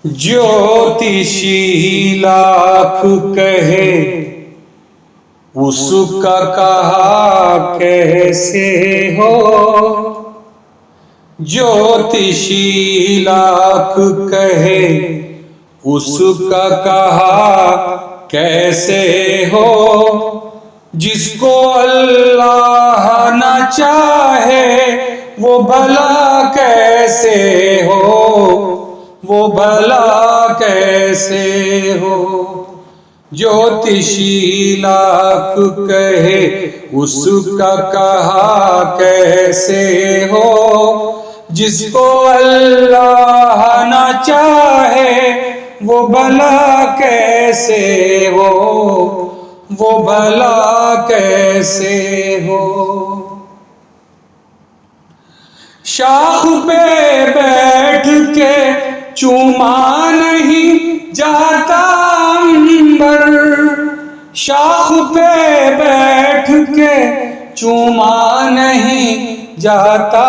ज्योतिषी लाख कहे उसका कहा कैसे हो। ज्योतिषी लाख कहे उसका कहा कैसे हो। जिसको अल्लाह न चाहे वो भला कैसे हो, वो भला कैसे हो। ज्योतिषी लाख कहे उसका कहा कैसे हो। जिसको अल्लाह न चाहे वो भला कैसे हो, वो भला कैसे हो। शाख पे बैठ के चूमा नहीं जाता अंबर। शाख पे बैठ के चूमा नहीं जाता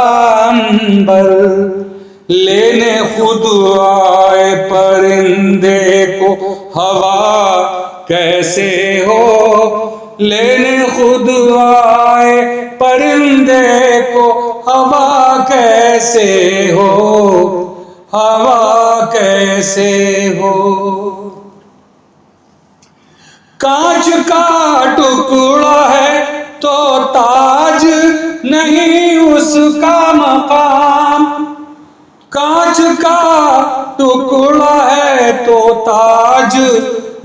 अंबर। लेने खुद आए परिंदे को हवा कैसे हो। लेने खुद आए परिंदे को हवा कैसे हो, हवा कैसे हो। कांच का टुकड़ा है तो ताज नहीं उसका मकाम। कांच का टुकड़ा है तो ताज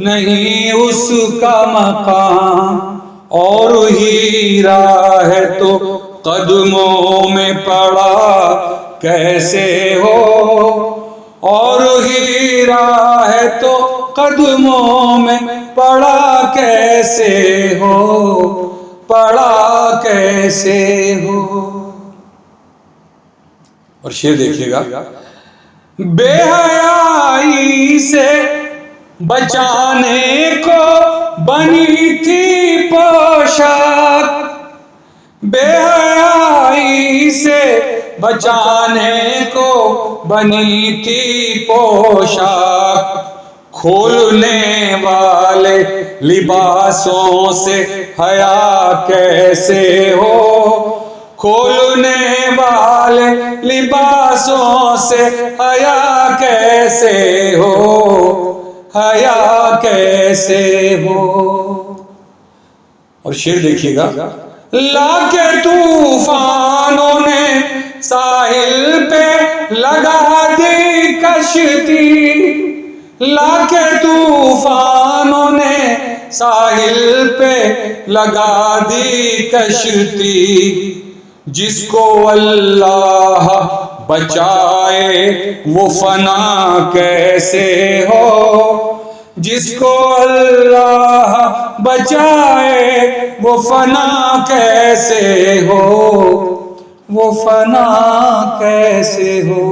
नहीं उसका मकाम। और हीरा है तो कदमों में पड़ा कैसे हो। और हीरा है तो कदमों में पड़ा कैसे हो, पड़ा कैसे हो। और शेर देखिएगा, बेहयाई से बचाने को बनी थी पोशाक। बेहयाई से बचाने को बनी थी पोशाक। खोलने वाले लिबासों से हया कैसे हो। खोलने वाले लिबासों से हया कैसे हो, हया कैसे हो। और शेर देखिएगा, लाके तूफानों ने साहिल पे लगा दी कश्ती। लाके तूफानों ने साहिल पे लगा दी कश्ती। जिसको अल्लाह बचाए वो फना कैसे हो। जिसको अल्लाह बचाए वो फना कैसे हो, वो फना कैसे हो।